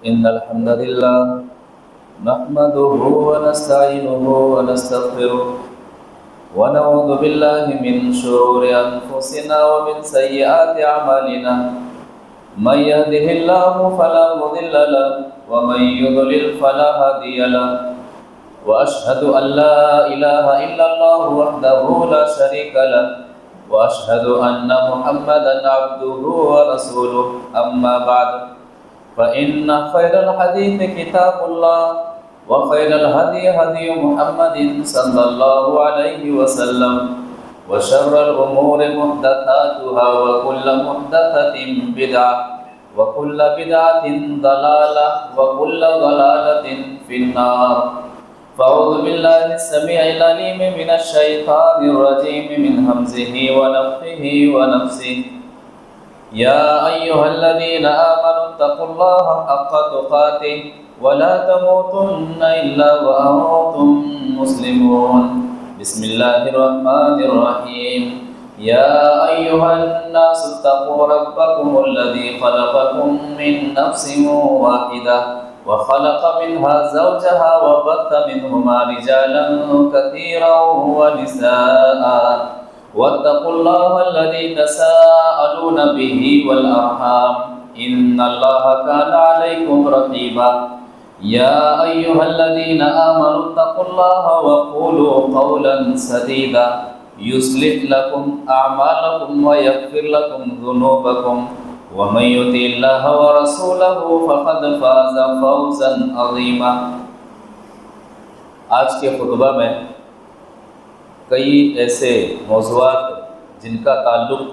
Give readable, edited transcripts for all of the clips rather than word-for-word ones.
इन्नल हम्दलिल्लाह नहमदुहु व नस्तईनुहु व नस्तगफिरुह व नऊज़ु बिल्लाहि मिन शुरूरि अनफुसिना व मिन सय्यिआति अमालिना मन यहदिहिल्लाहु फला मुदिल्ल लहु व मन युद्लिल फला हादिय लहु व अशहदु अन ला इलाहा इल्लल्लाहु वहदहु ला शरीका लहु व अशहदु अन्न मुहम्मदन अब्दुहु व रसूलुहु अम्मा बअद फ़इन्न खैरल हदीस किताबुल्लाह व खैरल हदी हदी मुहम्मदिन सल्लल्लाहु अलैहि वसल्लम व शर्रल उमूरि मुहदसातुहा व कुल्लु मुहदसतिन बिदअह व कुल्लु बिदअतिन दलालह व कुल्लु दलालतिन फिन्नार फ़अऊज़ु बिल्लाहि अस्समीइल अलीम मिनश शैतानिर रजीम मिन हमज़िहि व नफ़्ख़िहि व नफ़्सिहि या अय्युहल्लज़ीना आमनू तक़ुल्लाहा हक़्क़ तुक़ातिह व ला तमूतुन्ना इल्ला व अंतुम मुस्लिमून। बिस्मिल्लाहिर रहमानिर रहीम। या अय्युहन्नासु इत्तक़ू रब्बकुमुल्लज़ी ख़लक़कुम मिन नफ़्सिन वाहिदह व ख़लक़ मिन्हा ज़ौजहा व बस्स मिन्हुमा रिजालन कसीरन व निसाअ वत्तक़ुल्लाह अल्लज़ी तसाअलून बिही वल अर्हाम इन्नल्लाह कान अलैकुम रक़ीबा। या अय्युहल्लज़ीना आमनू तक़ुल्लाह व क़ूलू क़ौलन सदीदा युस्लिह लकुम अअमालकुम व यग़फ़िर लकुम ज़ुनूबकुम व मन युति'िल्लाह व रसूलहु फ़क़द फ़ाज़ फ़ौज़न अज़ीमा। आज के खुतबा में कई ऐसे मौज़ूआत जिनका ताल्लुक़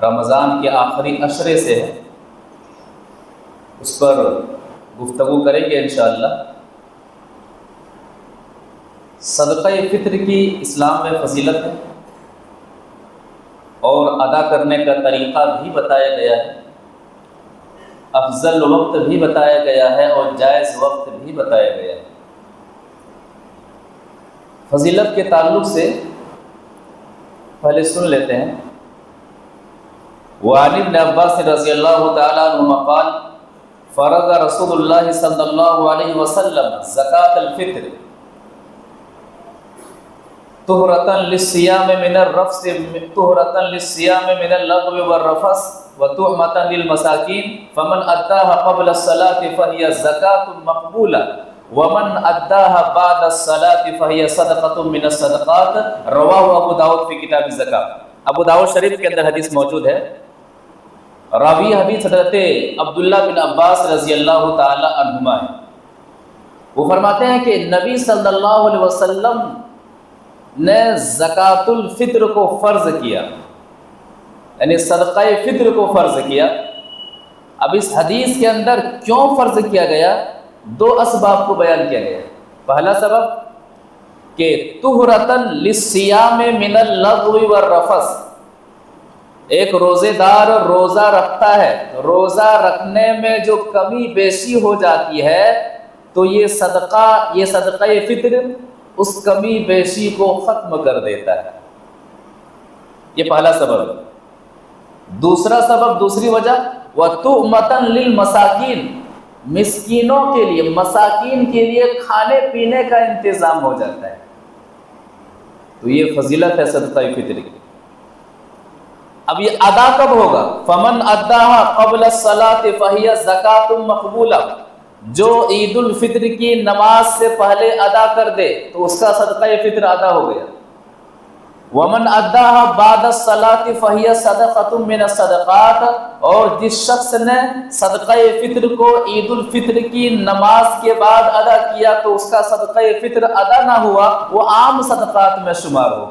रमज़ान के आखिरी अशरे से है, उस पर गुफ्तगू करेंगे इंशाअल्लाह। सदक़ा फ़ित्र की इस्लाम में फ़ज़ीलत है और अदा करने का तरीक़ा भी बताया गया है, अफ़ज़ल वक्त भी बताया गया है और जायज़ वक्त भी बताया गया है। फ़ज़ीलत के ताल्लुक़ से पहले सुन लेते हैं। वअन इब्न अब्बास रज़ियल्लाहु तआला अन्हुमा क़ाल फ़रज़ रसूलुल्लाह सल्लल्लाहु अलैहि वसल्लम ज़कातल फ़ित्र तुहरतन लिस्सियाम मिनर रफ़्स तुहरतन लिस्सियाम मिनल लग़्व वररफ़स व तुअमतन लिल मसाकीन फ़मन अद्दाहा क़ब्ल अस्सलाति फ़हिय ज़कातुन मक़बूला वमन अद्दाहा बाद अस्सलाति फ़हिय सदक़तुम मिनस सदक़ात। रवाहु अबू दाऊद फ़ी किताब ज़कात। अबू दाऊद शरीफ के अंदर हदीस मौजूद है। रावी हदीस हज़रत अब्दुल्लाह बिन अब्बास रज़ियल्लाहु ताला अन्हुमा है। वो फरमाते हैं कि नबी सल्लल्लाहु अलैहि वसल्लम ने ज़कातुल फ़ित्र को फ़र्ज़ किया, यानी सदक़ा फ़ित्र को फ़र्ज़ किया। अब इस हदीस के अंदर क्यों फ़र्ज़ किया गया, दो असबाब को बयान किया गया। पहला सबब कि तुहरतन लिस्सियाम मिनल लग़्व वररफ़स, एक रोज़ेदार रोज़ा रखता है, रोज़ा रखने में जो कमी बेशी हो जाती है तो ये सदक़ा फ़ित्र उस कमी बेशी को ख़त्म कर देता है। ये पहला सबब। दूसरा सबब, दूसरी वजह, व तुअमतन लिल मसाकीन, मिस्कीनों के लिए, मसाकीन के लिए खाने पीने का इंतज़ाम हो जाता है। तो ये फजीलत है सदक़ा फ़ित्र की। अब ये अदा कब होगा? फ़मन अद्दाहा क़ब्ल अस्सलाति फ़हिय ज़कातुन मक़बूला, जो ईदुल फ़ित्र की नमाज से पहले अदा कर दे तो उसका सदक़ा फ़ित्र अदा हो गया। वमन अद्दाहा बाद अस्सलाति फ़हिय सदक़तुम मिनस सदक़ात, और जिस शख्स ने सदक़ा फ़ित्र को ईदुल फ़ित्र की नमाज के बाद अदा किया तो उसका सदक़ा फ़ित्र अदा ना हुआ, वो आम सदक़ात में शुमार हो।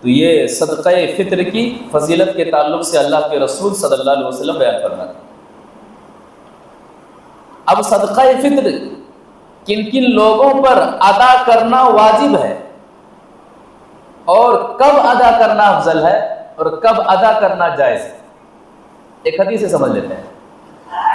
तो ये सदक़ा फ़ित्र की फजीलत के ताल्लुक़ से अल्लाह के रसूल सल्लल्लाहु अलैहि वसल्लम बयान फरमाते हैं। अब सदक़ा फ़ित्र किन किन लोगों पर अदा करना वाजिब है और कब अदा करना अफजल है और कब अदा करना जायज़ है, एक हदीस से समझ लेते हैं।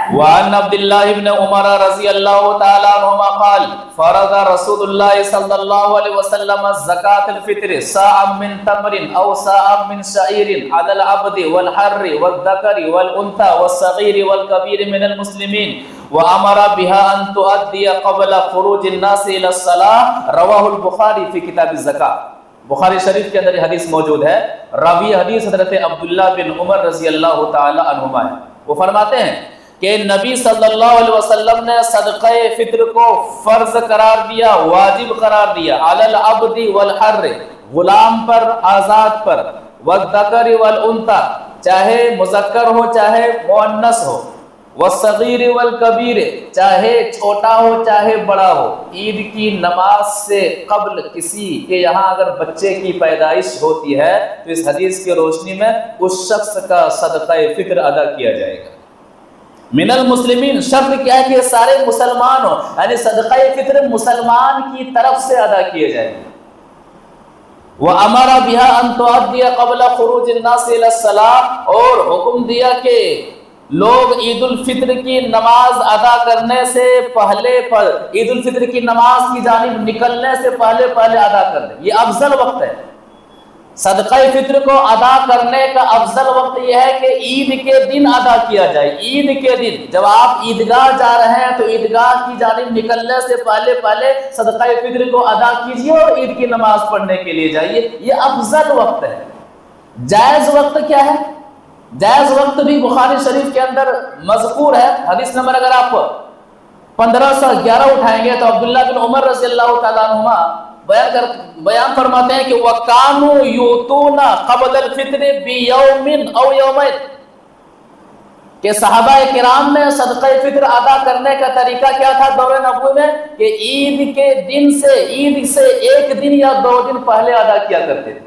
वअन अब्दुल्लाह इब्न उमर रज़ियल्लाहु तआला अन्हुमा क़ाल फ़रज़ रसूलुल्लाह सल्लल्लाहु अलैहि वसल्लम ज़कातल फ़ित्र साअम मिन तमरिन औ साअम मिन शईरिन अलल अब्दि वल हर्रि वल ज़करि वल उन्था वस सगीरि वल कबीर मिनल मुस्लिमीन व अमरा बिहा अन तुअद्दिया क़ब्ल ख़ुरूज अन्नास इला सलाह रवाहुल बुखारी फी किताब ज़कात। बुखारी शरीफ के अंदर हदीस मौजूद है। रावी हदीस हज़रत अब्दुल्लाह बिन उमर रज़ी अल्लाह ताला अन्हुमा है। वो फरमाते हैं कि नबी सल्लल्लाहु अलैहि वसल्लम ने सदक़े फित्र को फर्ज करार दिया, वाजिब करार दिया, अलल अब्दी वल हर्र, गुलाम पर, आज़ाद पर, वज़्ज़कर वल उन्था, चाहे मुज़क्कर हो चाहे मुअन्नस हो, वस्सगीर वल कबीर, चाहे छोटा हो चाहे बड़ा हो। ईद की नमाज से कब्ल किसी के यहाँ अगर बच्चे की पैदाइश होती है तो इस हदीस की रोशनी में उस शख्स का सदक़े फित्र अदा किया जाएगा। मिनल मुस्लिमीन, शर्त क्या है कि सारे मुसलमान हो, यानी सदक़े फित्र मुसलमान की तरफ से अदा किए जाएंगे। वह अमरा बिहा अन तुअद्दिया क़ब्ल ख़ुरूज अन्नास इला सलाह, और हुक्म दिया कि लोग ईद उल फित्र की नमाज अदा करने से पहले ईद उल फित्र की नमाज की जानिब निकलने से पहले पहले अदा कर दें। ये अफजल वक्त है। सदक़े फित्र को अदा करने का अफजल वक्त यह है कि ईद के दिन अदा किया जाए। ईद के दिन जब आप ईदगाह जा रहे हैं तो ईदगाह की जानिब निकलने से पहले पहले सदक़े फित्र को अदा कीजिए और ईद की नमाज पढ़ने के लिए जाइए। ये अफजल वक्त है। जायज़ वक्त क्या है? जायज़ वक्त भी बुखारी शरीफ के अंदर मज़कूर है। हदीस नंबर अगर आप 1511 उठाएंगे तो अब्दुल्लाह बिन उमर रज़ियल्लाहु ताला अन्हुमा बयान फरमाते हैं कि वकानु यूतूना क़ब्ल फित्र बियौमिन औ यौमैन, कि सहाबा किराम में सदक़े फित्र अदा करने का तरीका क्या था दौरे नबूवत में, कि ईद के दिन से, ईद से एक दिन या 2 दिन पहले अदा किया करते थे।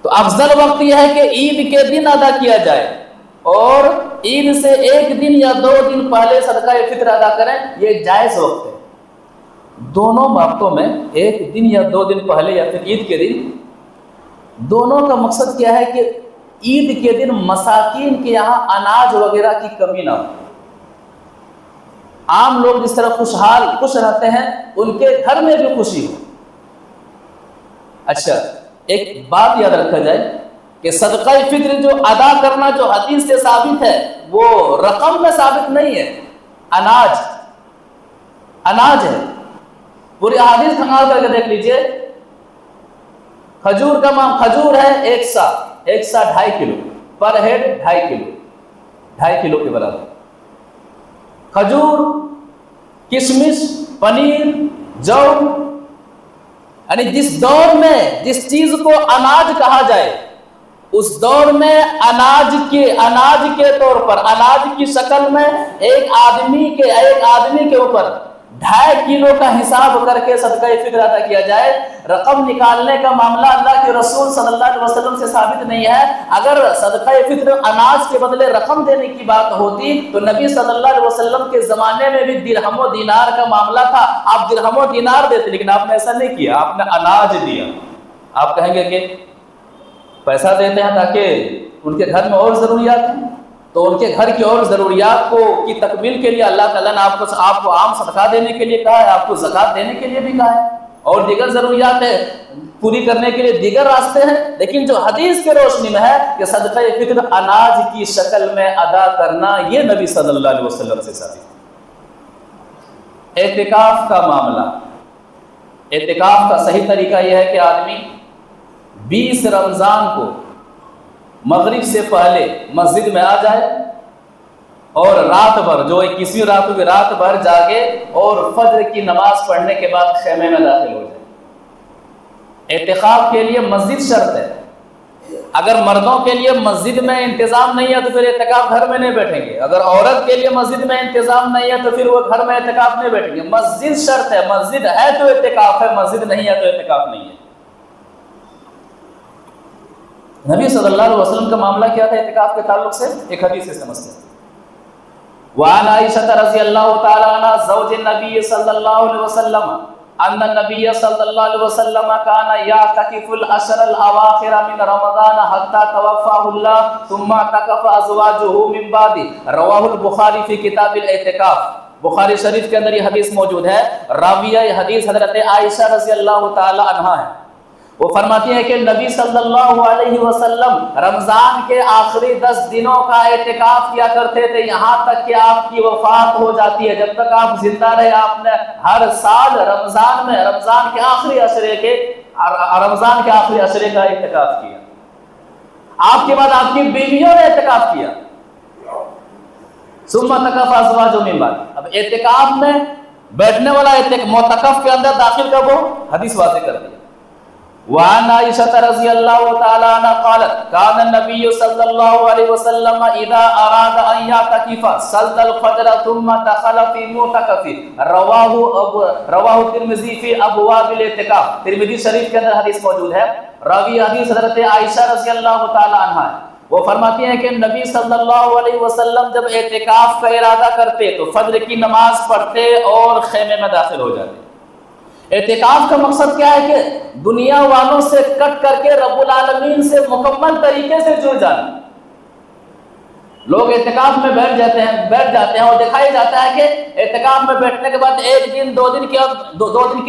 तो अफजल वक्त यह है कि ईद के दिन अदा किया जाए और ईद से 1 दिन या 2 दिन पहले सदक़े फित्र अदा करें, ये जायज़ वक्त है। दोनों वक्तों में 1 दिन या 2 दिन पहले या फिर ईद के दिन, दोनों का मकसद क्या है कि ईद के दिन मसाकीन के यहाँ अनाज वगैरह की कमी ना हो। आम लोग जिस तरह खुश रहते हैं उनके घर में भी खुशी हो। अच्छा, एक बात याद रखा जाए कि सदक़े फित्र जो अदा करना जो हदीस से साबित है वो रकम में साबित नहीं है, अनाज है। पूरी हदीस खंगाल करके देख लीजिए। खजूर का खजूर है 1 सा 2.5 किलो पर हेड, 2.5 किलो के बराबर खजूर, किशमिश, पनीर, जौ, यानी जिस दौर में जिस चीज को अनाज कहा जाए उस दौर में अनाज के तौर पर, अनाज की शक्ल में एक आदमी के ऊपर 2.5 किलो का हिसाब करके सदक़े फित्र अदा किया जाए। रकम निकालने का मामला अल्लाह के रसूल सल्लल्लाहु अलैहि वसल्लम से साबित नहीं है। अगर सदक़े फित्र अनाज के बदले रकम देने की बात होती तो नबी सल्लल्लाहु अलैहि वसल्लम के ज़माने में भी दिरहम और दीनार का मामला था। आप दिरहम और दीनार देते, लेकिन आपने ऐसा नहीं किया, आपने अनाज दिया। आप कहेंगे कि पैसा देते हैं ताकि उनके घर में और ज़रूरियात हैं, तो उनके घर की और ज़रूरियात की तकमील के लिए अल्लाह ताला ने आपको आम सदका देने के लिए कहा है, आपको ज़कात देने के लिए भी कहा है, और दीगर ज़रूरियात है पूरी करने के लिए दीगर रास्ते हैं। लेकिन जो हदीस के रोशनी में है कि सदक़े फित्र अनाज की शक्ल में अदा करना, ये नबी सल्लल्लाहु अलैहि वसल्लम से साबित है। एतिकाफ का मामला, एतिकाफ का सही तरीका यह है कि आदमी 20 रमज़ान को मगरिब से पहले मस्जिद में आ जाए और रात भर, जो 21वीं रात की रात भर जागे और फज्र की नमाज पढ़ने के बाद खेमे में दाखिल हो जाए। एतिकाफ के लिए मस्जिद शर्त है। अगर मर्दों के लिए मस्जिद में इंतजाम नहीं है तो फिर एतिकाफ घर में नहीं बैठेंगे। अगर औरत के लिए मस्जिद में इंतजाम नहीं है तो फिर वो घर में एतिकाफ नहीं बैठेंगे। मस्जिद शर्त है, मस्जिद है तो एतिकाफ है, मस्जिद नहीं है तो एतिकाफ नहीं है। नबी सल्लल्लाहु अलैहि वसल्लम का मामला क्या था एतिकाफ के ताल्लुक से, एक हदीस से समझते हैं। वअन आयशा रज़ियल्लाहु तआला अन्हा ज़ौज नबी सल्लल्लाहु अलैहि वसल्लम अन्न नबी सल्लल्लाहु अलैहि वसल्लम काना यातकिफुल अशरल अवाखिर मिन रमज़ान हत्ता तवफ़ाहुल्लाह सुम्मा तकफ़ अज़वाजुहु मिन बादी, रवाहुल बुखारी फी किताबिल एतिकाफ। बुखारी शरीफ के अंदर ये हदीस मौजूद है। राविया हदीस हज़रत आयशा रज़ियल्लाहु तआला अन्हा है। वो फरमाती है कि नबी सल्लल्लाहु अलैहि वसल्लम रमजान के आखिरी 10 दिनों का एतिकाफ किया करते थे, यहाँ तक कि आपकी वफात हो जाती है। जब तक आप जिंदा रहे आपने हर साल रमजान के आखिरी अशरे का एतिकाफ किया। आपके बाद आपकी बीवियों ने एतिकाफ किया। सुम्मा तकफ अज़वाजुहुम मिन बाद। अब एतिकाफ में बैठने वाला मोतकफ के अंदर दाखिल कब हो, हदीस वाज़ेह कर दिया। वअन आयशा रज़ियल्लाहु तआला अन्हा क़ालत कान नबी सल्लल्लाहु अलैहि वसल्लम इज़ा अरादा अन यअतकिफ़ सल्लल फज्र थुम्मा दखल फी मुतकफ़ी रवाहु तिर्मिज़ी फी अबवाबिल इतिकाफ। तिर्मिज़ी शरीफ के अंदर हदीस मौजूद है। रावी हदीस हज़रत आयशा रज़ियल्लाहु तआला अन्हा है। वो फरमाती हैं कि नबी सल्लल्लाहु अलैहि वसल्लम जब एतिकाफ का इरादा करते तो फज्र की नमाज पढ़ते और खेमे में दाखिल हो जाते। एतिकाफ का मकसद क्या है कि दुनिया वालों से कट करके रब्बुल आलमीन से मुकम्मल तरीके से जुड़ जाना। लोग एतिकाफ में बैठ जाते हैं और दिखाई जाता है कि एतिकाफ में बैठने के बाद एक दिन दो दिन के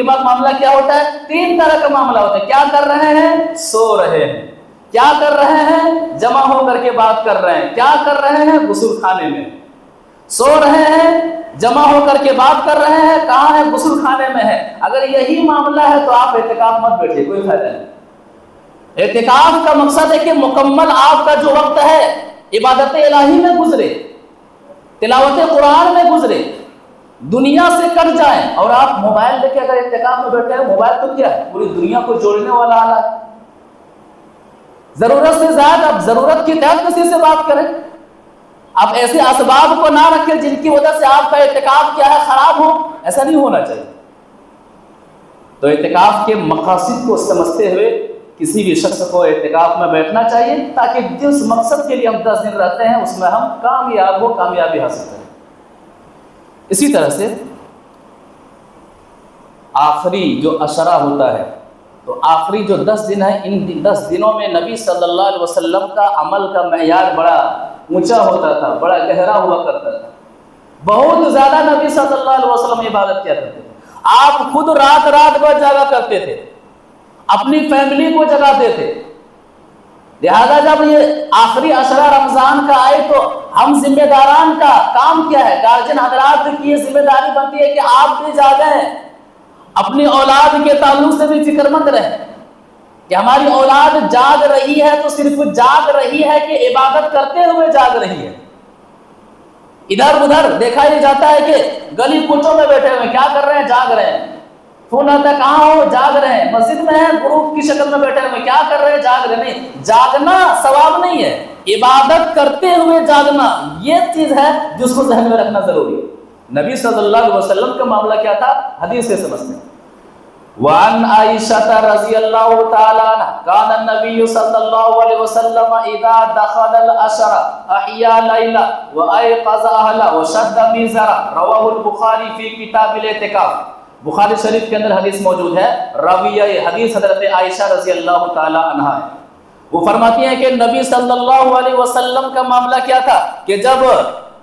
बाद मामला क्या होता है, 3 तरह का मामला होता है। क्या कर रहे हैं, सो रहे हैं। क्या कर रहे हैं, जमा होकर के बात कर रहे हैं। क्या कर रहे हैं, गुस्ल खाने में। सो रहे हैं, जमा होकर के बात कर रहे हैं, कहाँ है, गुस्ल खाने में है। अगर यही मामला है तो आप एतिकाफ मत बैठिए, कोई फायदा नहीं। एतिकाफ का मकसद है कि मुकम्मल आपका जो वक्त है इबादत इलाही में गुजरे, तिलावत कुरान में गुजरे, दुनिया से कट जाए। और आप मोबाइल लेके अगर एतिकाफ में बैठे हैं, मोबाइल तो क्या है, पूरी दुनिया को जोड़ने वाला आला है। जरूरत से ज्यादा आप जरूरत के तहत किसी से बात करें। आप ऐसे असबाब को ना रखें जिनकी वजह से आपका एतिकाफ क्या है, खराब हो। ऐसा नहीं होना चाहिए। तो एतिकाफ के मकासद को समझते हुए किसी भी शख्स को एतिकाफ में बैठना चाहिए, ताकि जिस मकसद के लिए हम 10 दिन रहते हैं उसमें हम कामयाबी हासिल करें। इसी तरह से आखिरी जो अशरा होता है, तो आखिरी जो 10 दिन है, इन 10 दिनों में नबी सल्लल्लाहु अलैहि वसल्लम का अमल का मेयार बड़ा ऊंचा होता था, बड़ा गहरा हुआ करता था। बहुत ज्यादा नबी सल्लल्लाहु अलैहि वसल्लम इबादत किया करते थे। आप खुद रात भर जागा करते थे, अपनी फैमिली को जगाते थे। लिहाजा जब ये आखिरी अशरा रमजान का आए तो हम जिम्मेदारान का काम क्या है, गार्जियन हजरात की ये जिम्मेदारी बनती है कि आप भी जागें, अपनी औलाद के ताल्लुक से भी फिक्रमंद रहे कि हमारी औलाद जाग रही है तो सिर्फ जाग रही है कि इबादत करते हुए जाग रही है। इधर उधर देखा ही जाता है कि गली कूचों में बैठे हुए क्या कर रहे हैं, जाग रहे हैं। फोन आता है, कहाँ हो, जाग रहे हैं। मस्जिद में है, ग्रुप की शक्ल में बैठे हुए क्या कर रहे हैं, जाग रहे। नहीं, जागना सवाब नहीं है, इबादत करते हुए जागना ये चीज है जिसको ज़हन में रखना जरूरी है। नबी सल्लल्लाहु अलैहि वसल्लम का मामला क्या था, हदीस से समझते हैं। वअन आयशा रज़ियल्लाहु तआला अन्हा कान नबी सल्लल्लाहु अलैहि वसल्लम इज़ा दखल अशरा अहिया लैला व अयक़ज़ अहला व शद्द मिज़रा रवाहुल बुखारी फी किताबिल इतिकाफ। बुखारी शरीफ के अंदर हदीस मौजूद है। राविया हदीस हज़रत आयशा रज़ियल्लाहु तआला अन्हा है। वो फरमाती हैं कि नबी सल्लल्लाहु अलैहि वसल्लम का मामला क्या था कि जब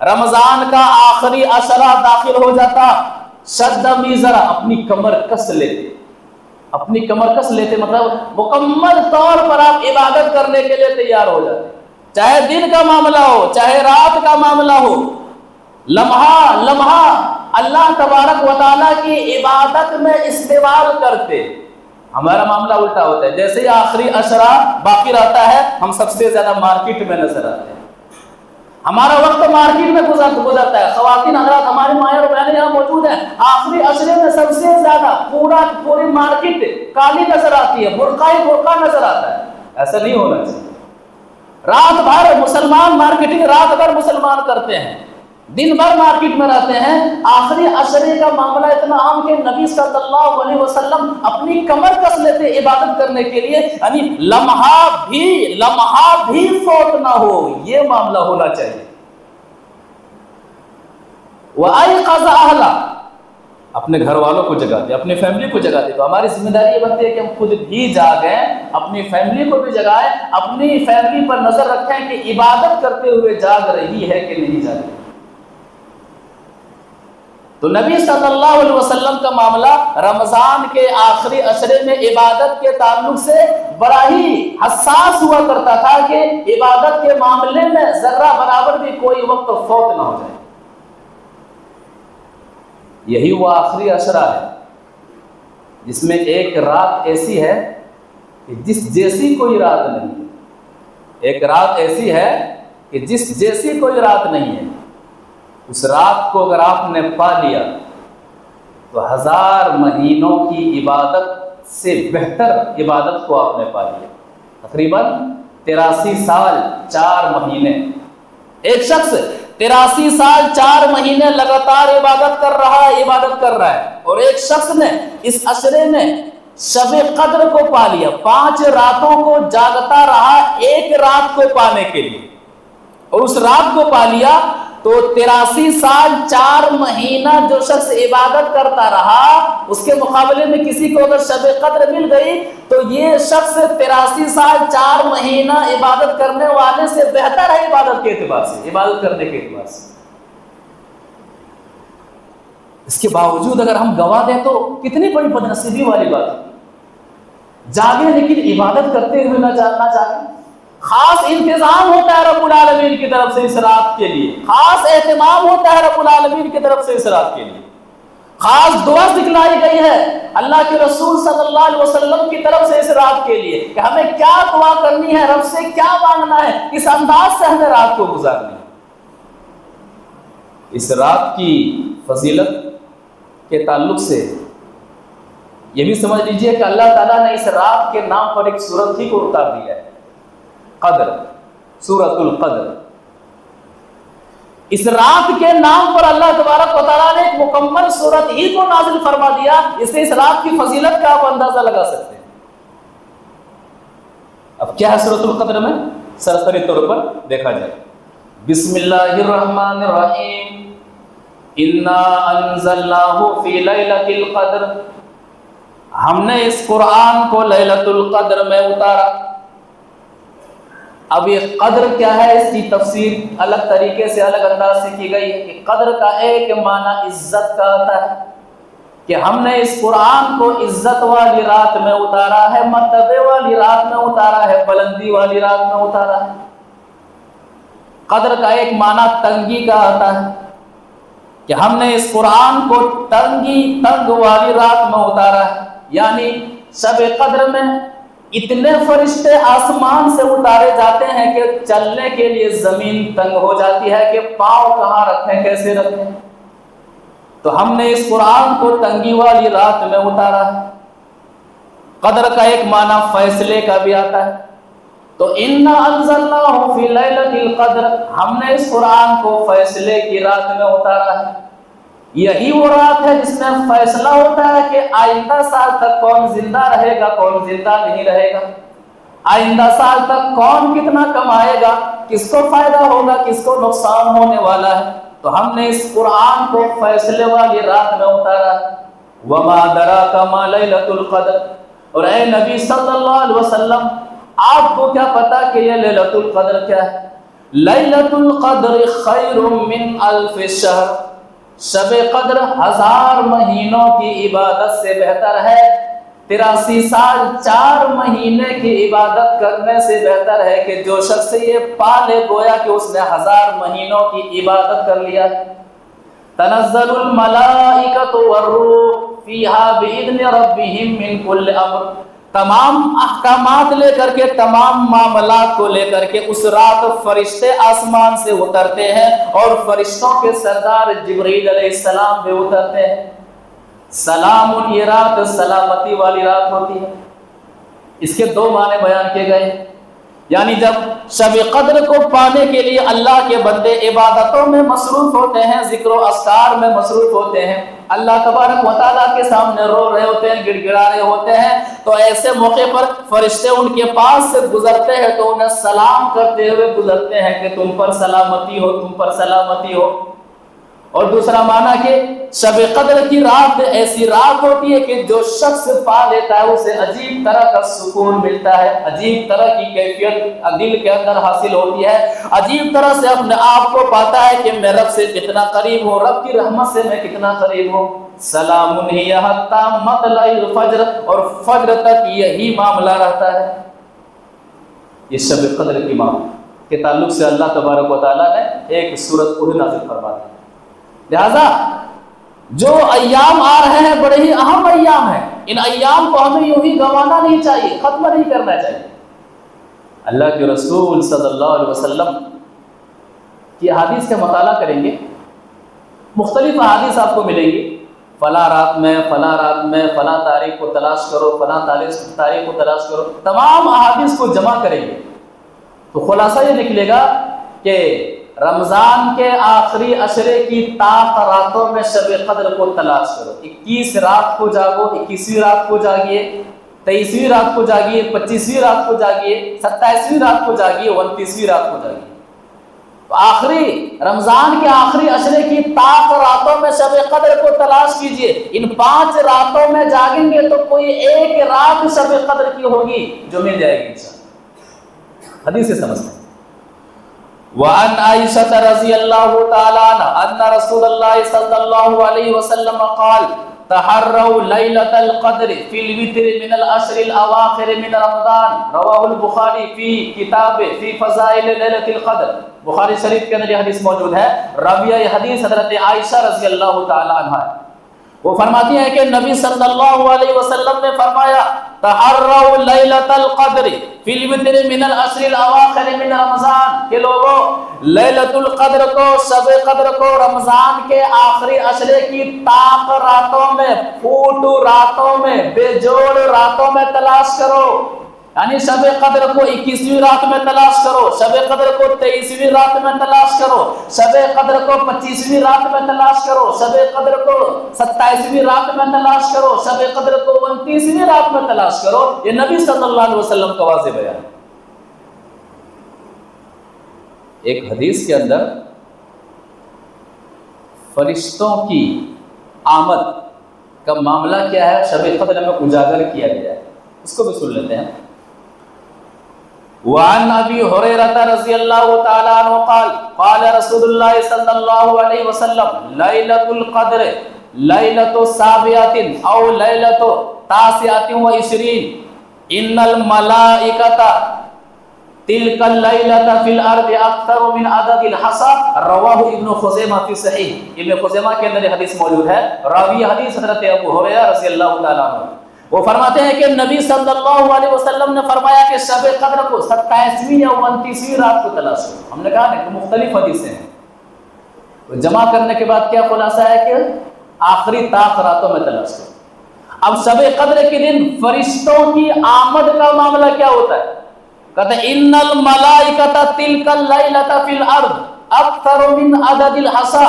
रमजान का आखिरी अशरा दाखिल हो जाता, शद्द मिज़रा अपनी कमर कस लेते, मतलब मुकम्मल तौर पर आप इबादत करने के लिए तैयार हो जाते। चाहे दिन का मामला हो, चाहे रात का मामला हो, लम्हा अल्लाह तबारक व तआला की इबादत में इस्तेमाल करते। हमारा मामला उल्टा होता है, जैसे ही आखिरी अशरा बाकी रहता है हम सबसे ज्यादा मार्केट में नजर आते हैं। हमारा वक्त मार्केट में गुजरता है। ख़वातीन हज़रात, हमारी माया और बहनें यहाँ मौजूद हैं। आखिरी अशरे में सबसे ज्यादा पूरी मार्केट काली नजर आती है, बुर्का नजर आता है। ऐसा नहीं होना चाहिए। रात भर मुसलमान मार्केटिंग, रात भर मुसलमान करते हैं, दिन भर मार्केट में रहते हैं। आखिरी अशरे का मामला इतना आम कि नबी सल्लल्लाहु अलैहि वसल्लम अपनी कमर कस लेते इबादत करने के लिए, यानी लम्हा भी फौत ना हो, ये मामला होना चाहिए। वअयक़ज़ अहला, अपने घर वालों को जगाते, अपनी फैमिली को जगाते। तो हमारी जिम्मेदारी ये बनती है कि हम खुद भी जागें, अपनी फैमिली को भी जगाएं, अपनी फैमिली पर नजर रखें कि इबादत करते हुए जाग रही है कि नहीं जाग रही। तो नबी सल्लल्लाहु अलैहि वसल्लम का मामला रमजान के आखिरी अशरे में इबादत के ताल्लुक से बड़ा ही हसास हुआ करता था कि इबादत के मामले में जर्रा बराबर भी कोई वक्त फौत ना हो जाए। यही वो आखिरी अशरा है जिसमें एक रात ऐसी है कि जिस जैसी कोई रात नहीं है। एक रात ऐसी है कि जिस जैसी कोई रात नहीं है। उस रात को अगर आपने पा लिया तो 1000 महीनों की इबादत से बेहतर इबादत को आपने पा लिया। तकरीबन 83 साल 4 महीने एक शख्स 83 साल 4 महीने लगातार इबादत कर रहा है और एक शख्स ने इस अशरे में शबे कद्र को पा लिया। 5 रातों को जागता रहा एक रात को पाने के लिए और उस रात को पा लिया तो 83 साल 4 महीना जो शख्स इबादत करता रहा उसके मुकाबले में किसी को अगर शबे कद्र मिल गई तो ये शख्स 83 साल 4 महीना इबादत करने वाले से बेहतर है इबादत के एतबार से, इबादत करने के एतबार से। इसके बावजूद अगर हम गवा दें तो कितनी बड़ी बदनसीबी वाली बात है। जागे लेकिन इबादत करते हुए ना जागे। खास इंतजाम होता है रब्बुल आलमीन की तरफ से इस रात के लिए, खास एहतमाम होता है रब्बुल आलमीन की तरफ से इस रात के लिए। खास दुआ दिखलाई गई है अल्लाह के रसूल सल्लल्लाहु अलैहि वसल्लम की तरफ से इस रात के लिए कि हमें क्या दुआ करनी है, रब से क्या मांगना है, किस अंदाज से हमें रात को गुजारनी है। इस रात की फजीलत के ताल्लुक से यह भी समझ लीजिए कि अल्लाह ताला ने इस रात के नाम पर एक सूरत ही को उतार दिया है, कद्र, सूरतुल कद्र। इस रात के नाम पर अल्लाह तबारक व तआला ने एक मुकम्मल सूरत ही को नाजिल फरमा दिया। इससे इस रात की फजीलत का आप अंदाजा लगा सकते हैं। अब क्या है सूरतुल कद्र में सरसरी तौर पर देखा जाए। बिस्मिल्लाहिर्रहमानिर रहीम, इन्ना अंज़लनाहु फी लैलतिल कद्र, हमने इस कुरान को लैलतुल कद्र में उतारा। अब ये कद्र क्या है, इसकी तफसीर अलग तरीके से अलग अंदाज से की गई है कि कद्र का एक माना इज्जत का होता है कि हमने इस कुरान को इज्जत वाली रात में उतारा है, मर्तबे वाली रात में उतारा है, बुलंदी वाली रात में उतारा है। कद्र का एक माना तंगी का होता है कि हमने इस कुरान को तंग वाली रात में उतारा है, यानी शब कद्र में इतने फरिश्ते आसमान से उतारे जाते हैं कि चलने के लिए जमीन तंग हो जाती है कि पांव कहां रखें, कैसे रखें। तो हमने इस कुरान को तंगी वाली रात में उतारा है। कद्र का एक माना फैसले का भी आता है। तो इन्ना अंज़लनाहु फी लैलतिल कद्र, हमने इस कुरान को फैसले की रात में उतारा है। यही वो रात है जिसमें फैसला होता है कि आइंदा साल तक कौन जिंदा रहेगा, कौन जिंदा नहीं रहेगा। आइंदा साल तक कौन कितना कमाएगा, किसको फायदा होगा, किसको नुकसान होने वाला है। तो हमने इस कुरान को फैसले वाली रात में उतारा। वमा दराका मा लैलतुल कद्र, और ए नबी सल्लल्लाहु अलैहि वसल्लम आपको क्या पता कि ये लैलतुल कद्र क्या है। लैलतुल कद्र खैरुम मिन अल्फ शहर, शबे कद्र 1000 महीनों की इबादत से बेहतर है। 83 साल 4 महीने की इबादत करने से बेहतर है कि जो शख्स ये पाले गोया कि उसने 1000 महीनों की इबादत कर लिया। तनज़्ज़लुल मलाइकतु वर्रूह फीहा बिइज़्नि रब्बिहिम मिन कुल्लि अम्र, तमाम अहकामात लेकर के, तमाम मामलात को लेकर के उस रात फरिश्ते आसमान से उतरते हैं और फरिश्तों के सरदार जिब्रील अलैहिस्सलाम भी उतरते हैं। सलामुन, ये रात सलामती वाली रात होती है। इसके 2 माने बयान किए गए, यानी जब शब कद्र को पाने के लिए अल्लाह के बंदे इबादतों में मसरूफ होते हैं, जिक्र व अस्कार में मसरूफ होते हैं, अल्लाह तबारक व तआला के सामने रो रहे होते हैं, गिड़गिड़ा रहे होते हैं, तो ऐसे मौके पर फरिश्ते उनके पास से गुजरते हैं तो उन्हें सलाम करते हुए गुजरते हैं कि तुम पर सलामती हो, तुम पर सलामती हो। और दूसरा माना कि शब कद्र की रात ऐसी रात होती है कि जो शख्स पा लेता है उसे अजीब तरह का सुकून मिलता है, अजीब तरह की कैफियत दिल के अंदर हासिल होती है, अजीब तरह से अपने आप को पाता है कि मैं रब से कितना करीब हूँ, रब की रहमत से मैं कितना करीब हूँ। सलामुन हिया हत्ता मतलइल फज्र, और फज्र तक यही मामला रहता है। ये शब कद्र की मामला के ताल्लुक से अल्लाह तबारक व तआला ने एक सूरत को नाज़िल फरमा दी। लिहाजा जो अय्याम आ रहे हैं बड़े ही अहम अय्याम हैं, इन अय्याम को हमें यूं ही गंवाना नहीं चाहिए, खत्म नहीं करना चाहिए। अल्लाह के रसूल सल्लल्लाहु अलैहि वसल्लम की हदीस का मुताला करेंगे, मुख्तलिफ हदीस आपको मिलेगी, फला रात में फला तारीख को तलाश करो, फला तारीख को तलाश करो, तमाम अहादीस को जमा करेंगे तो खुलासा ये निकलेगा कि रमजान के आखिरी अशरे की ताक रातों में शब कद्र को तलाश करो। 21 रात को जागो, 21वीं रात को जागिए, 23वीं रात को जागिए, 25वीं रात को जागिए, 27वीं रात को जागिए, 29वीं रात को जागिए। तो आखिरी रमजान के आखिरी अशरे की ताक रातों में शब कद्र को तलाश कीजिए। इन 5 रातों में जागेंगे तो कोई एक रात शब कद्र की होगी जो मिल जाएगी इंशाअल्लाह। हदीस से समझते हैं। वअन आयशा रज़ियल्लाहु तआला अन्ना रसूलुल्लाह सल्लल्लाहु अलैहि वसल्लम क़ाल तहर्रउ लैलतल क़द्र फिल वित्र मिनल अशरिल अवाखिर मिन रमज़ान, रवाहुल बुखारी फी किताब फी फ़ज़ाइल लैलतिल क़द्र। बुखारी शरीफ के अंदर ये हदीस मौजूद है। राविया ये हदीस हज़रत आयशा रज़ियल्लाहु तआला अन्हा, वो फरमाती हैं कि नबी सल्लल्लाहु अलैहि वसल्लम ने फरमाया तहर्रउ लैलतल क़द्र फिल वित्र मिनल अशरिल अवाखिर मिन रमज़ान, के लोगों लैलतुल क़द्र को, शब कद्र को रमजान के आखिरी अशरे की ताक रातों में, फूटू रातों में, बेजोड़ रातों में तलाश करो। यानी शब कद्र को 21वीं रात में तलाश करो, शब कद्र को 23वीं रात में तलाश करो, शब कद्र को 25वीं रात में तलाश करो, शब कद्र को 27वीं रात में तलाश करो, शब कद्र को 29वीं रात में तलाश करो। ये नबी सल्लल्लाहु अलैहि वसल्लम का वाज़ेह बयान। एक हदीस के अंदर फरिश्तों की आमद का मामला क्या है, शब कद्र में उजागर किया गया है, उसको भी सुन लेते हैं। वअन अबी हुरैरा रज़ियल्लाहु तआला अन्हु क़ाल क़ाल रसूलुल्लाह सल्लल्लाहु अलैहि वसल्लम लैलतुल क़द्र लैलतु साबियातिन औ लैलतु तासियातिन व इशरीन इन्नल मलाइकता तिलकल लैलता फिल अर्दि अक्सर मिन अददिल हसा, रवाहु इब्न खुज़ैमा फी सहीह। इब्न खुज़ैमा के अंदर हदीस मौजूद है। रावी हदीस हज़रत अबू हुरैरा रज़ियल्लाहु तआला अन्हु, वो फरमाते हैं कि नबी सल्लल्लाहु अलैहि वसल्लम ने फरमाया कि शब कद्र को 27वीं या 29वीं रात को तलाश करो। हमने कहा ना कि मुख्तलिफ हदीसें हैं, तो जमा करने के बाद क्या खुलासा है कि आखिरी ताक रातों में तलाश करो। अब शब कद्र के दिन फरिश्तों की आमद का मामला क्या होता है? कहते हैं इन्नल मलाइकता तिलकल लैलता फिल अर्द अक्सर मिन अददिल हसा,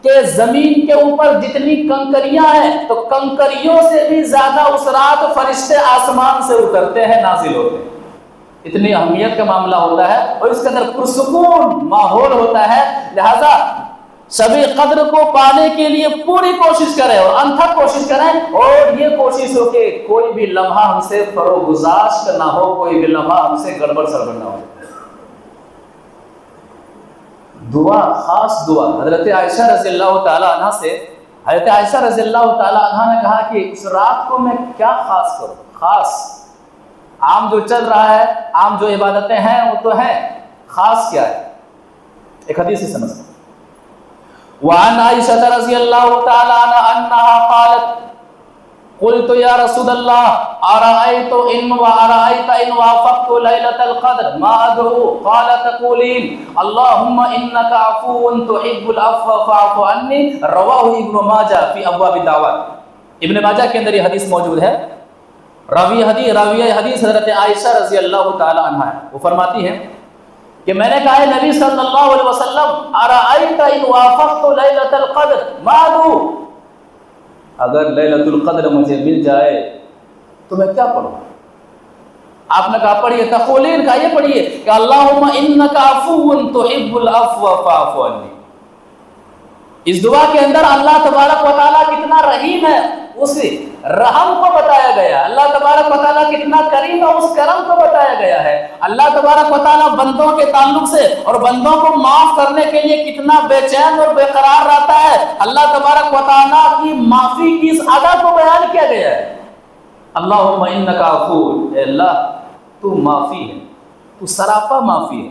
के जमीन के ऊपर जितनी कंकरियां हैं तो कंकरियों से भी ज्यादा उस रात फरिश्ते आसमान से उतरते हैं, नाजिल होते हैं। इतनी अहमियत का मामला होता है और इसके अंदर पुरसुकून माहौल होता है। लिहाजा शब कद्र को पाने के लिए पूरी कोशिश करें और अनथक कोशिश करें, और ये कोशिश हो कि कोई भी लम्हा हमसे फरोगुजाश्त ना हो, कोई भी लम्हा हमसे गड़बड़ सड़बड़ ना हो। दुआ, खास दुआ हजरत आयशा रज़ियल्लाहु ताला अन्हा से, हजरत आयशा रज़ियल्लाहु ताला अन्हा ने कहा कि इस रात को मैं क्या खास करूं। खास आम जो चल रहा है, आम जो इबादतें हैं वो तो है, खास क्या है? एक हदीस से समझते हैं। वअन आयशा रज़ियल्लाहु ताला अन्हा क़ालत क़ुल्तु या रसूलल्लाह अरअयतु इन व अरअयत इन वाफ़क़तु लैलतल क़द्र मा अदउ क़ाल तक़ूलीन अल्लाहुम्मा इन्नका अफ़ूउन तुहिब्बुल अफ़्व फ़अफ़ु अन्नी, रवाहु इब्न माजाह फ़ी अब्वाब दावत। इब्न माजाह के अंदर ये हदीस मौजूद है। राविया हदीस हज़रत आयशा रज़ियल्लाहु ताला अन्हा है, वो फरमाती हैं कि मैंने कहा नबी सल्लल्लाहु अलैहि वसल्लम अरअयत इन वाफ़क़तु लैलतल क़द्र मा अदउ, अगर लैलतुल क़द्र मुझे मिल जाए तो मैं क्या पढ़ूं? आपने कहा पढ़िए, तक़ूलीन का ये पढ़िए कि अल्लाहुम्मा इन्नका अफ़ूउन तुहिब्बुल अफ़्व फ़अफ़ु अन्नी। इस दुआ के अंदर अल्लाह तबारक व तआला कितना रहीम है उस रहम को बताया गया, अल्लाह तबारक व तआला कितना करीम है उस करम को बताया गया है। अल्लाह तबारक व तआला बंदों के ताल्लुक से और बंदों को माफ करने के लिए कितना बेचैन और बेकरार रहता है। अल्लाह तबारक व तआला की माफी की इस अदा को बयान किया गया है। अल्लाहुम्मा इन्नका अफूर, अल्लाह तू माफी है, तू सरापा माफी है,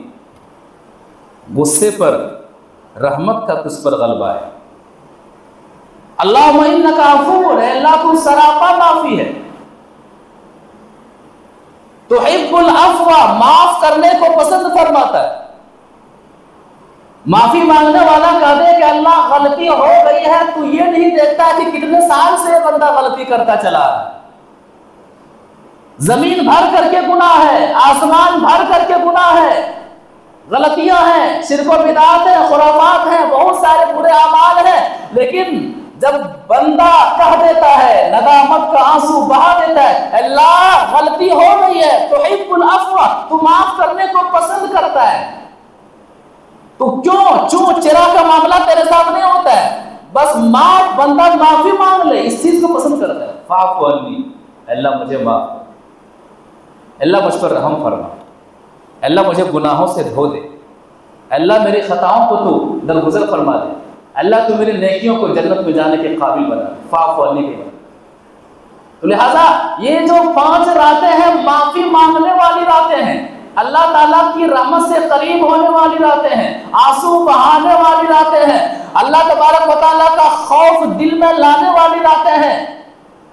गुस्से पर रहमत का तुझ पर गलबा है। अल्लाहुम्मा इन्नका अफूर, अल्लाह तू सरापा माफी है। तुहिब्बुल अफ़्वा, माफ करने को पसंद फरमाता है। माफी मांगने वाला कह दे कि अल्लाह गलती हो गई है, तू ये नहीं देखता कि कितने साल से बंदा गलती करता चला है। जमीन भर करके गुनाह है, आसमान भर करके गुनाह है, गलतियां हैं, शिर्क व बिदअत है, खुराफात हैं, बहुत सारे बुरे अमाल हैं। लेकिन जब बंदा कह देता है, नदामत का आंसू बहा देता है, अल्लाह गलती हो गई है, तुहिब्बुल अफ़्वा, तू माफ करने को पसंद करता है, तो क्यों चूं चिरा का मामला तेरे सामने होता है, बस माफ, बंदा माफी मांग ले, इस चीज को पसंद करता है। फ़ाअफ़ु अन्नी, अल्लाह मुझे माफ, अल्लाह मुझ पर रहम फरमा, अल्लाह मुझे गुनाहों से धो दे, अल्लाह मेरी खताओं को तू दरगुजर फरमा दे, अल्लाह तू मेरी नेकियों को जन्नत में जाने के काबिल बना दे। फ़ाअफ़ु अन्नी के बाद तो लिहाजा ये जो 5 रातें हैं, माफी मांगने वाली रातें हैं, अल्लाह ताला की रहमत से करीब होने वाली रातें हैं, आंसू बहाने वाली रातें हैं, अल्लाह तबारक व तआला का खौफ दिल में लाने वाली रातें हैं,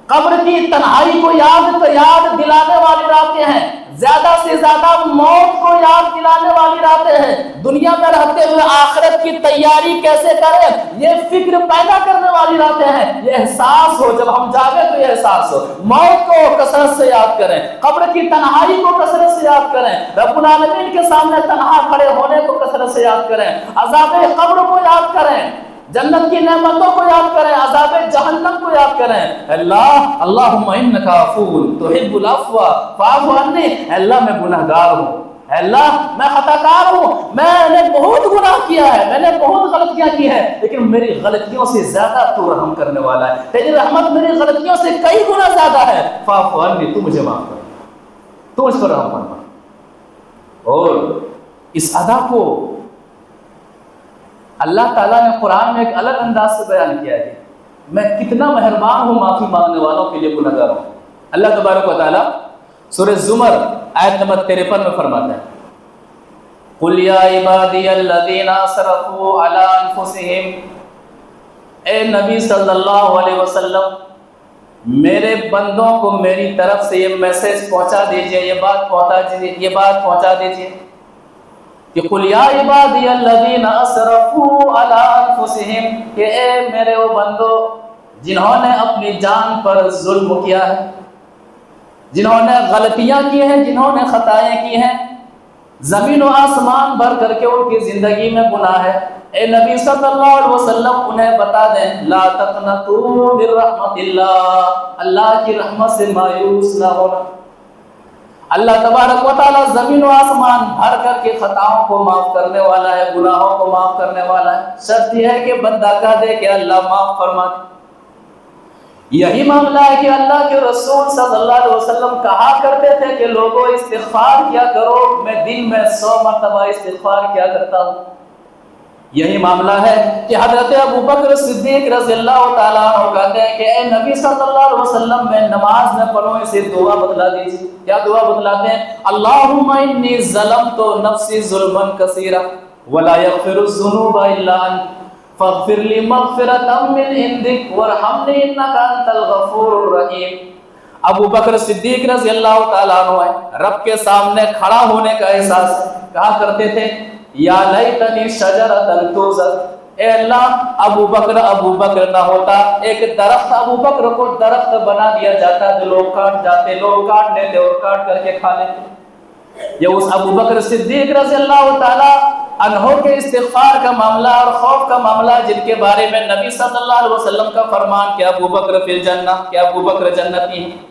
कब्र की तन्हाई को याद दिलाने वाली रातें हैं, ज्यादा से ज्यादा मौत को याद दिलाने वाली रातें हैं, दुनिया में रहते हुए आखिरत की तैयारी कैसे करें ये फिक्र पैदा करने वाली रातें हैं। ये एहसास हो, जब हम जागे तो ये एहसास हो, मौत को कसरत से याद करें, कब्र की तन्हाई को कसरत से याद करें, रब्बुल आलमीन के सामने तन्हा खड़े होने को कसरत से याद करें, अज़ाब कब्र को याद करें, जन्नत की नेमतों को याद करें, अज़ाब जहन्नम को याद करें। अल्लाह, अल्लाहुम्मा इन्नका अफ़ूर तुहिब्बुल अफ़्वा फ़अफ़ु अन्नी, अल्लाह मैं गुनहगार हूँ, अल्लाह मैं खताकार हूँ, मैंने बहुत गुनाह किया है, मैंने बहुत गलतियां की है, लेकिन मेरी गलतियों से ज्यादा तू रहम करने वाला है, तेरी रहमत मेरी गलतियों से कई गुना ज्यादा है। फ़अफ़ु अन्नी, तू मुझे माफ कर, तू मुझ पर रहम फरमा। और इस अदा को अल्लाह ताला ने कुरान में एक अलग अंदाज से बयान किया है, मैं कितना मेहरबान हूँ माफी मांगने वालों के लिए, गुनहगार हूँ। अल्लाह तबारक व तआला सूरह ज़ुमर आयत नंबर 53 में फरमाता है, कुल या इबादियल्लज़ीना असरफ़ू अला अनफुसिहिम, ए नबी सल्लल्लाहु अलैहि वसल्लम मेरे बंदों को मेरी तरफ से ये मैसेज पहुंचा दीजिए, ये बात पहुंचा दीजिए कि कुल या इबादियल्लज़ीना असरफ़ू अला अनफुसिहिम, कि ए मेरे वो बंदो जिन्होंने अपनी जान पर जुल्म किया है, जिन्होंने गलतियां की हैं, जिन्होंने खताएं की हैं, जमीन व आसमान भर करके उनकी जिंदगी में गुनाह है, ए नबी सल्लल्लाहु अलैहि वसल्लम उन्हें बता दें, ला तक़नतू मिर रहमतिल्लाह, अल्लाह की रहमत से मायूस ना होना। अल्लाह तबारक व तआला जमीन व आसमान भर करके खताओं को माफ करने वाला है, गुनाहों को माफ करने वाला है। शर्त यह है कि बंदा कह दे कि अल्लाह माफ फरमा। यही मामला है कि अल्लाह के रसूल सल्लल्लाहु अलैहि वसल्लम कहा करते थे कि लोगों इस्तिग़फ़ार किया करो, मैं दिन में 100 मरतबा इस्तिग़फ़ार किया करता हूँ। यही मामला है कि हज़रत अबू बकर सिद्दीक़ रज़ियल्लाहु ताला अन्हु कहते हैं कि ए नबी सल्लल्लाहु अलैहि वसल्लम मैं नमाज में पढ़ूं, इसे दुआ बतला दीजिए। क्या दुआ बतलाते हैं? अल्लाहुम्मा इन्नी ज़लमतु नफ्सी ज़ुल्मन कसीरा वला यग़फ़िरुज़्ज़ुनूबा इल्ला अंत फ़ग़फ़िर ली मग़फ़िरतम मिन इंदिक वरहमनी इन्नका अंतल गफ़ूरुर रहीम। अबू बकर सिद्दीक़ रज़ियल्लाहु ताला अन्हु रब के सामने खड़ा होने का एहसास कहा करते थे, या लैतनी शजरतन तुज़र, ए अल्लाह अबू बकर ना होता, एक दरख्त अबू बकर को दरख्त बना दिया जाता तो लोग काट जाते, लोग काट लेते और काट करके खा लेते। ये उस अबू बकर सिद्दीक़ रज़ियल्लाहु ताला अन्हु के इस्तिग़फ़ार का मामला और खौफ का मामला, जिनके बारे में नबी सल्लल्लाहु अलैहि वसल्लम का फरमान कि अबू बकर फिल जन्नह, कि अबू बकर जन्नती हैं।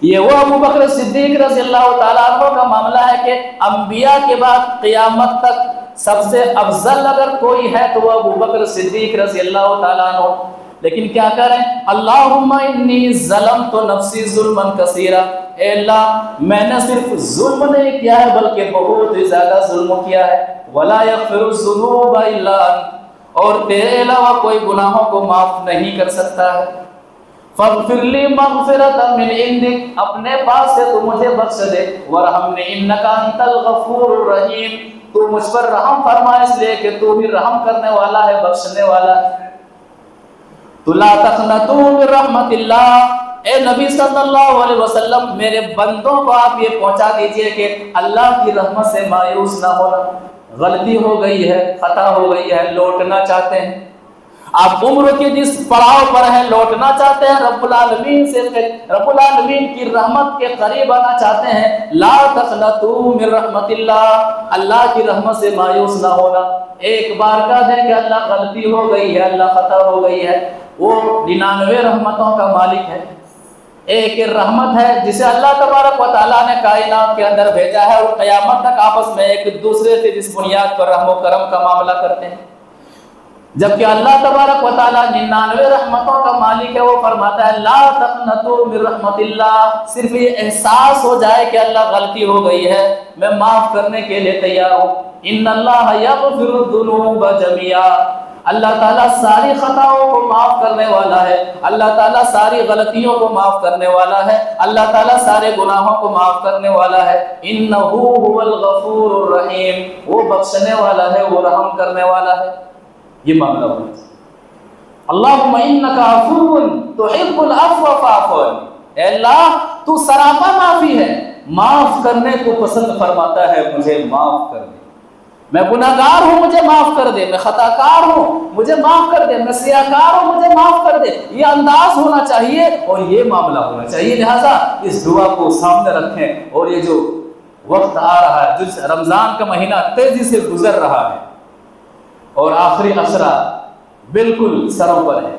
ये वो अबू बकर सिद्दीक रज़ियल्लाहु ताला अन्हु का मामला है कि अंबिया के बाद क़यामत तक सबसे अफजल अगर कोई है तो वो अबू बकर सिद्दीक रज़ियल्लाहु ताला अन्हु। लेकिन क्या करें, अल्लाहुम्मा इन्नी ज़लमतु नफ्सी ज़ुल्मन कसीरा, ए अल्लाह मैंने सिर्फ जुल्म नहीं किया है बल्कि बहुत ही ज्यादा जुल्म किया है। वला यग़फ़िरुज़्ज़ुनूबा इल्ला अंत, और तेरे अलावा कोई गुनाहों को माफ नहीं कर सकता है। फ़ग़फ़िरली मग़फ़िरतम मिन इंदिक, अपने पास से तू मुझे बख्श दे। वरहमनी इन्नका अंतल गफ़ूरुर रहीम, तू मुझ पर रहम फरमा इसलिए कि तू ही रहम करने वाला है, बख्शने वाला है। तो ला तक़नतू मिन रहमतिल्लाह, ए नबी सल्लल्लाहु अलैहि वसल्लम मेरे बंदों को आप ये पहुंचा दीजिए कि अल्लाह की रहमत से मायूस ना होना। गलती हो गई है, खता हो गई है, लौटना चाहते हैं, आप उम्र के जिस पड़ाव पर हैं लौटना चाहते हैं, रब्बुल आलमीन से, रब्बुल आलमीन की रहमत के करीब आना चाहते हैं। ला तक़नतू मिन रहमतिल्लाह, अल्लाह की रहमत से मायूस ना होना। एक बार का दें कि अल्लाह गलती हो गई है, अल्लाह खता हो गई है, वो 99 रहमतों का मालिक है। एक रहमत है जिसे अल्लाह तबारक व तआला ने कायनात के अंदर भेजा है, और क़यामत तक आपस में एक दूसरे से जिस बुनियाद पर रहम व करम का मामला करते हैं। जबकि अल्लाह तबारक व तआला 99 रहमतों का मालिक है, वो फरमाता है ला तक़नतू मिन रहमतिल्लाह। सिर्फ ये एहसास हो जाए कि अल्लाह गलती हो गई है, मैं माफ करने के लिए तैयार हूँ। इन्नल्लाह यग़फ़िरुद्दुनूब जमीआ, अल्लाह ताला सारी खताओं को माफ करने वाला है, अल्लाह ताला सारी गलतियों को माफ करने वाला है, अल्लाह ताला सारे गुनाहों को माफ करने वाला है। इन्नहु हुवल गफूरुर रहीम, वो बख्शने वाला है, वो रहम करने वाला है। ये मामला हुआ। अल्लाहुम्मा इन्नका अफ़ुव्वुन तुहिब्बुल अफ़्व फ़अफ़ु अन्नी, अल्लाह तू सरापा माफी है, माफ करने को पसंद फरमाता है, मुझे माफ कर दे। मैं गुनाहगार हूँ, मुझे माफ कर दे। मैं खताकार हूँ, मुझे माफ कर दे। मैं सियाकार हूँ, मुझे माफ कर दे। ये अंदाज होना चाहिए और ये मामला होना चाहिए। लिहाजा इस दुआ को सामने रखें। और ये जो वक्त आ रहा है, जो रमजान का महीना तेजी से गुजर रहा है और आखिरी असरा बिल्कुल सरों पर है,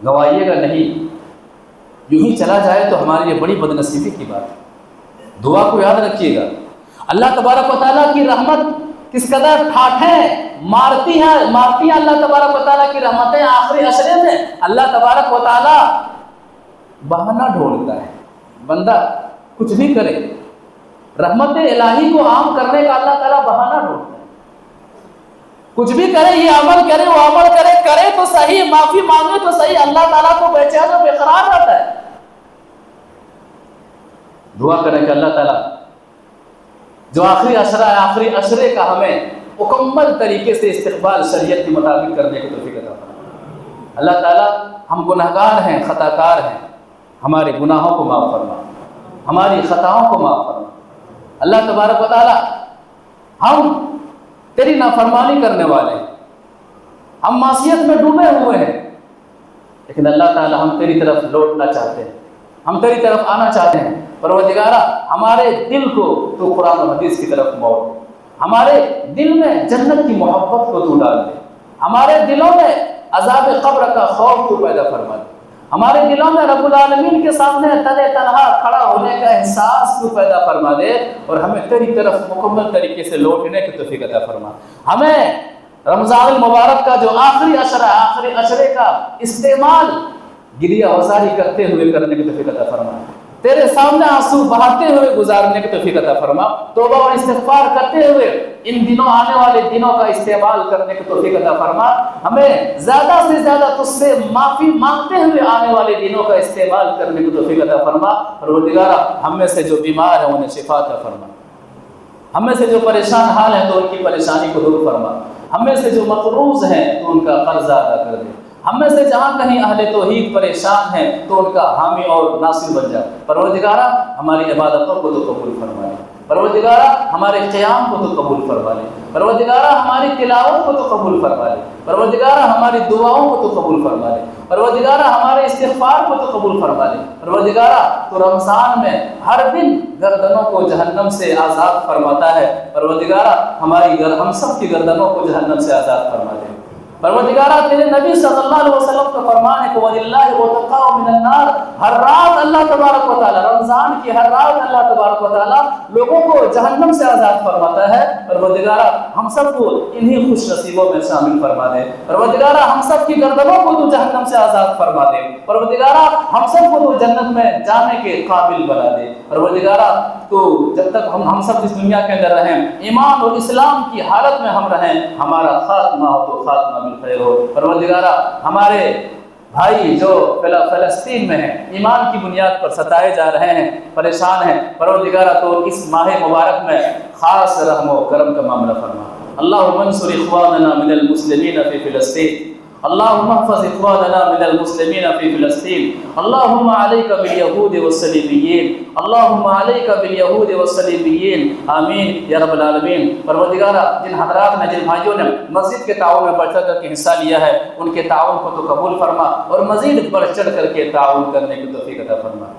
गवाइएगा नहीं। यूं ही चला जाए तो हमारे लिए बड़ी बदनसीबी की बात है। दुआ को याद रखिएगा। अल्लाह तबारक व तआला की रहमत किस कदर ठाठें मारती हैं अल्लाह तबारक व तआला की रहमतें आखिरी अशरे में। अल्लाह तबारक व तआला बहाना ढूंढता है, बंदा कुछ भी करे, रहमत इलाही को आम करने का अल्लाह ताला बहाना ढूंढता है। कुछ भी करे, ये अमल करे, वो अमल करे, करे तो सही, माफी मांगे तो सही, अल्लाह ताला तो बेचैन और बेकरार रहता है। दुआ करें कि अल्लाह ताला जो आखिरी अशरा है, आखिरी अशरे का हमें मुकम्मल तरीके से इस्तिक़बाल शरीयत के मुताबिक करने की तौफ़ीक़ अता फरमाए। अल्लाह ताला हम गुनहगार हैं, खताकार हैं, हमारे गुनाहों को माफ़ फरमा, हमारी खताओं को माफ़ फरमा। अल्लाह तबारक व तआला हम तेरी नाफरमानी करने वाले हैं, हम मासियत में डूबे हुए हैं, लेकिन अल्लाह ताला हम तेरी तरफ लौटना चाहते हैं, हम तेरी तरफ आना चाहते हैं। परवरदिगारा हमारे दिल को तो कुरान और हदीस की तरफ मोड़, हमारे दिल में जन्नत की मोहब्बत को तू डाल दे, हमारे दिलों में अज़ाब क़ब्र का खौफ तू पैदा फरमा दे, हमारे दिलों में रब्बुल आलमीन के सामने तने तनहा खड़ा होने का एहसास तू पैदा फरमा दे, और हमें तेरी तरफ मुकम्मल तरीके से लौटने की तौफ़ीक़ अता फरमा। हमें रमज़ान मुबारक का जो आखिरी अशरा, आखिरी अशरे का इस्तेमाल गिरिया वज़ारी करते हुए करने की तौफ़ीक़ अता फरमा, तेरे सामने आंसू बहाते हुए गुजारने की तौफ़ीक़ अता फरमा, तौबा और इस्तिग़फ़ार करते हुए इन दिनों, आने वाले दिनों का इस्तेमाल करने की तौफ़ीक़ अता फरमा। हमें ज़्यादा से ज़्यादा तुझसे माफ़ी मांगते हुए आने वाले दिनों का इस्तेमाल करने की तौफ़ीक़ अता फरमा। परवरदिगारा हम में से जो बीमार हैं उन्हें शिफा अता फरमा, हम में से जो परेशान हाल हैं तो उनकी परेशानी को दूर फरमा, हम में से जो मक़रूज़ हैं तो उनका कर्जा अदा कर दे, हम में से जहाँ कहीं अहले तौहीद परेशान हैं तो उनका हामी और नासिर बन जा। परवरदिगारा हमारी इबादतों को तो कबूल फरमा ले, परवरदिगारा हमारे क़याम को तो कबूल फरमा ले, परवरदिगारा हमारी तिलावत को तो कबूल फरमा ले, परवरदिगारा हमारी दुआओं को तो कबूल फरमा ले, परवरदिगारा हमारे इस्तिग़फ़ार को तो कबूल फरमा ले। परवरदिगारा तो रमज़ान में हर दिन गर्दनों को जहन्नम से आज़ाद फरमाता है, परवरदिगारा हम सब की गर्दनों को जहन्नम से आज़ाद फरमा दे। परवरदिगारा तेरे नबी सल्लल्लाहु अलैहि वसल्लम का फरमान है कि वलिल्लाहि उतक़ाउ मिनन नार, हर रात अल्लाह तबारक व तआला, रमजान की हर रात अल्लाह तबारक व तआला लोगों को जहन्नम से आज़ाद फरमाता है। परवरदिगारा हम सबको इन्हीं खुश नसीबों में शामिल फरमा दे। परवरदिगारा हम सब की गर्दनों को तू जहन्नम से आज़ाद फरमा दे। परवरदिगारा हम सबको तू जन्नत में जाने के काबिल बना दे। परवरदिगारा तो जब तक हम सब इस दुनिया के अंदर रहें, ईमान और इस्लाम की हालत में हम रहें, हमारा खात्मा हो तो खात्मा बिल खैर हो। परवरदिगारा हमारे भाई जो फ़लस्तीन में हैं, ईमान की बुनियाद पर सताए जा रहे हैं, परेशान हैं, परवरदिगारा तो इस माह मुबारक में खास रहम व करम का मामला फरमा। अल्लाहुम्मा अंसुर इख्वानना मिनल मुस्लिमीन फ़ी फ़िलस्तीन, अल्लाहुम्मा अहफ़ज़ इख्वानना मिनल मुस्लिमीन फ़ी फ़िलस्तीन, अल्लाहुम्मा अलैका बिल यहूद वस्सलीबिय्यीन, अल्लाहुम्मा अलैका बिल यहूद वस्सलीबिय्यीन, आमीन या रब्बल आलमीन। परवरदिगारा जिन हज़रात ने, जिन भाइयों ने मस्जिद के ताउन में बढ़ चढ़ करके हिस्सा लिया है, उनके ताउन को तो कबूल फरमा और मज़ीद बढ़ चढ़ करके ताउन करने की तौफ़ीक़ अता फरमा।